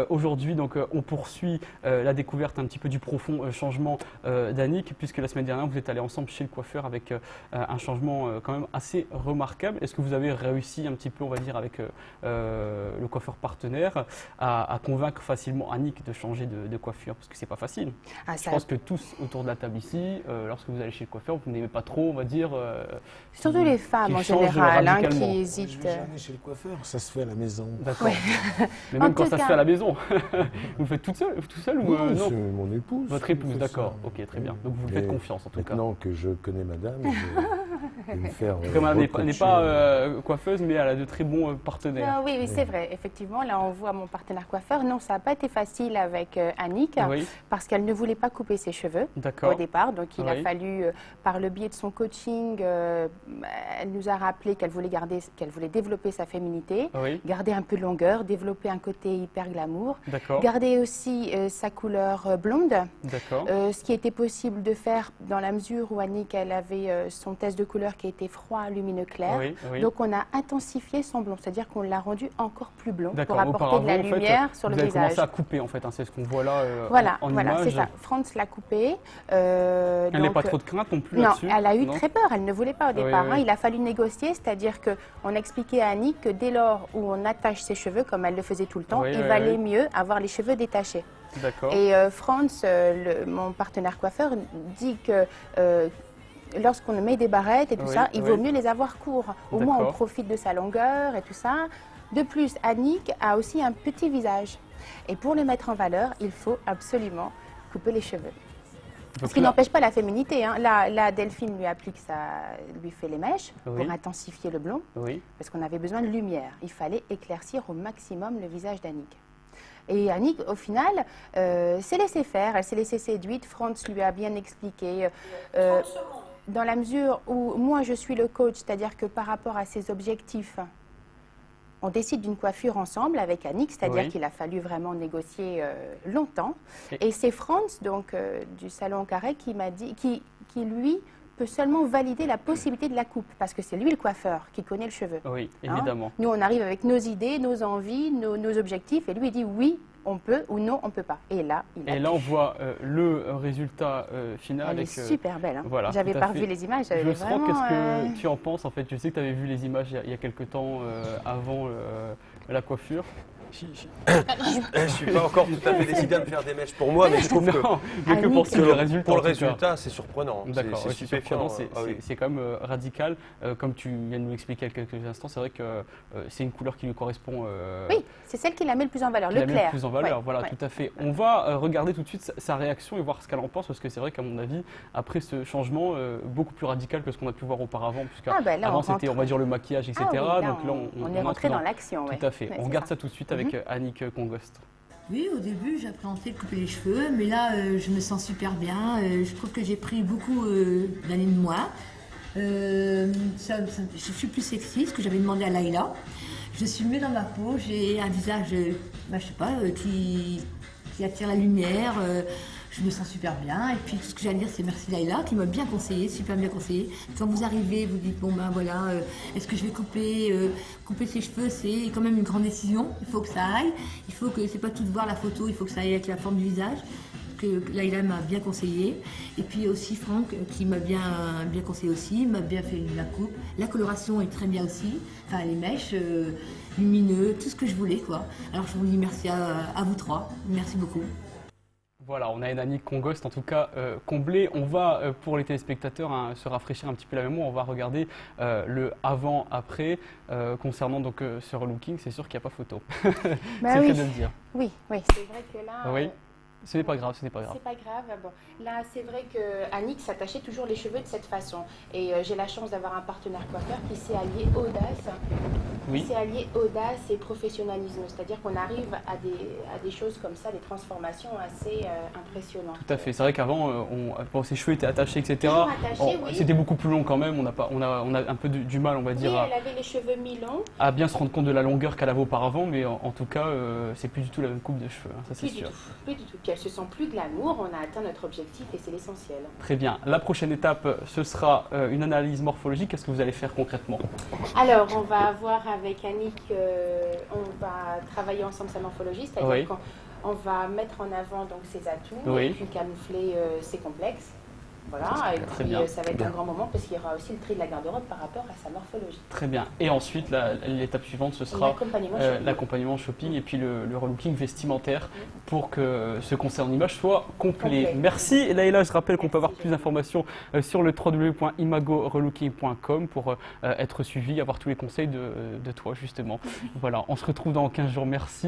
Aujourd'hui, donc, on poursuit la découverte un petit peu du profond changement d'Annick, puisque la semaine dernière, vous êtes allés ensemble chez le coiffeur avec un changement quand même assez remarquable. Est-ce que vous avez réussi un petit peu, on va dire, avec le coiffeur partenaire, à convaincre facilement Annick de changer de coiffure? Parce que c'est pas facile. Je pense que tous autour de la table ici, lorsque vous allez chez le coiffeur, vous n'aimez pas trop, on va dire. Surtout les femmes en général qui hésitent. Je vais jamais chez le coiffeur, ça se fait à la maison. D'accord. Ouais. Mais même quand ça se fait à la maison, vous le faites tout seul ou non, non? c'est mon épouse. Votre épouse, d'accord. Ok, très bien. Donc vous lui faites confiance en tout cas. Maintenant que je connais madame, je vais me faire. Comme elle n'est pas coiffeuse, mais elle a de très bons partenaires. Oui, oui, c'est vrai. Effectivement, là on voit mon partenaire coiffeur. Non, ça n'a pas été facile avec Annick parce qu'elle ne voulait pas couper ses cheveux au départ. Donc il a fallu, par le biais de son coaching, elle nous a rappelé qu'elle voulait développer sa féminité, garder un peu de longueur, développer un côté hyper glamour, garder aussi sa couleur blonde, ce qui était possible de faire dans la mesure où Annick elle avait son test de couleur qui était froid, lumineux, clair. Donc on a intensifié son blond, c'est-à-dire qu'on l'a rendu encore plus blond pour apporter de la lumière sur le visage. Vous avez commencé à couper en fait, c'est ce qu'on voit là en image. Voilà, c'est ça. France l'a coupé. Elle n'a pas trop de crainte non plus là-dessus? Non, elle a eu très peur, elle ne voulait pas au départ. Il a fallu négocier, c'est-à-dire qu'on expliquait à Annick que dès lors où on attache ses cheveux, comme elle le faisait tout le temps, il valait mieux avoir les cheveux détachés. Et Franz, mon partenaire coiffeur, dit que lorsqu'on met des barrettes et tout ça, il vaut mieux les avoir courts. Au moins, on profite de sa longueur et tout ça. De plus, Annick a aussi un petit visage. Et pour le mettre en valeur, il faut absolument couper les cheveux. Ce qui n'empêche pas la féminité. Hein. Là, Delphine lui applique lui fait les mèches pour intensifier le blond. Parce qu'on avait besoin de lumière. Il fallait éclaircir au maximum le visage d'Annick. Et Annick, au final, s'est laissée faire. Elle s'est laissée séduite. Franz lui a bien expliqué. Dans la mesure où moi, je suis le coach, c'est-à-dire que par rapport à ses objectifs, on décide d'une coiffure ensemble avec Annick, c'est-à-dire qu'il a fallu vraiment négocier longtemps. Et c'est Franz, donc du salon Carré, qui m'a dit, qui lui peut seulement valider la possibilité de la coupe, parce que c'est lui le coiffeur qui connaît le cheveu. Oui, évidemment. Nous, on arrive avec nos idées, nos envies, nos objectifs, et lui, il dit oui, on peut ou non, on ne peut pas. Et là, on voit le résultat final. Elle est super belle. Hein. Voilà, j'avais pas revu les images. Qu'est-ce que tu en penses en fait? Je sais que tu avais vu les images il y a quelques temps avant la coiffure. Je ne suis pas encore tout à fait décidé à me faire des mèches pour moi, mais je trouve que pour le résultat, c'est surprenant. D'accord, c'est stupéfiant. C'est quand même radical. Comme tu viens de nous l'expliquer il y a quelques instants, c'est vrai que c'est une couleur qui lui correspond. Oui, c'est celle qui la met le plus en valeur, le clair. Le plus en valeur, voilà, tout à fait. On va regarder tout de suite sa réaction et voir ce qu'elle en pense, parce que c'est vrai qu'à mon avis, après ce changement beaucoup plus radical que ce qu'on a pu voir auparavant, puisque avant c'était, on va dire, le maquillage, etc. Donc là, on est rentré dans l'action. Tout à fait. On regarde ça tout de suite avec Annick Congost. Oui, au début, j'appréhendais de couper les cheveux, mais là, je me sens super bien. Je trouve que j'ai pris beaucoup d'années de moi. Je suis plus sexy, ce que j'avais demandé à Laïla. Je suis mieux dans ma peau, j'ai un visage, je sais pas, qui attire la lumière. Je me sens super bien. Et puis, tout ce que j'ai à dire, c'est merci Laïla, qui m'a bien conseillé, super bien conseillé. Quand vous arrivez, vous dites, bon ben voilà, est-ce que je vais couper ses cheveux, c'est quand même une grande décision. Il faut que ça aille. Il faut que, c'est pas tout de voir la photo, il faut que ça aille avec la forme du visage. Que Laïla m'a bien conseillé. Et puis aussi Franck, qui m'a bien conseillé aussi, m'a bien fait la coupe. La coloration est très bien aussi. Enfin, les mèches, lumineux, tout ce que je voulais, quoi. Alors, je vous dis merci à vous trois. Merci beaucoup. Voilà, on a une Annick Congost en tout cas comblée. On va, pour les téléspectateurs, se rafraîchir un petit peu la mémoire. On va regarder le avant-après concernant donc ce relooking. C'est sûr qu'il n'y a pas photo. C'est le cas de le dire. Oui, c'est vrai que là... Oui. Ce n'est pas grave, C'est pas grave. Bon, là, c'est vrai que Annick s'attachait toujours les cheveux de cette façon. Et j'ai la chance d'avoir un partenaire coiffeur qui s'est allié audace. C'est allié audace et professionnalisme. C'est-à-dire qu'on arrive à des choses comme ça, des transformations assez impressionnantes. Tout à fait. C'est vrai qu'avant, ses cheveux étaient attachés, etc. C'était beaucoup plus long quand même. On a un peu du mal, on va dire. Oui, elle avait les cheveux mi-longs. À bien se rendre compte de la longueur qu'elle avait auparavant. Mais en tout cas, c'est plus du tout la même coupe de cheveux. Hein, ça, c'est sûr. Plus du tout. Puis elles se sentent plus glamour, on a atteint notre objectif et c'est l'essentiel. Très bien. La prochaine étape, ce sera une analyse morphologique. Qu'est-ce que vous allez faire concrètement? Alors, on va voir avec Annick, on va travailler ensemble sa morphologie, c'est-à-dire qu'on va mettre en avant donc ses atouts et puis camoufler ses complexes. Voilà, et puis ça va être un grand moment parce qu'il y aura aussi le tri de la garde-robe par rapport à sa morphologie. Très bien. Et ensuite, l'étape suivante, ce sera l'accompagnement shopping et puis le relooking vestimentaire pour que ce concert en image soit complet. Merci Laïla, je rappelle qu'on peut avoir plus d'informations sur le www.imagorelooking.com pour être suivi, avoir tous les conseils de toi justement. Voilà, on se retrouve dans 15 jours. Merci.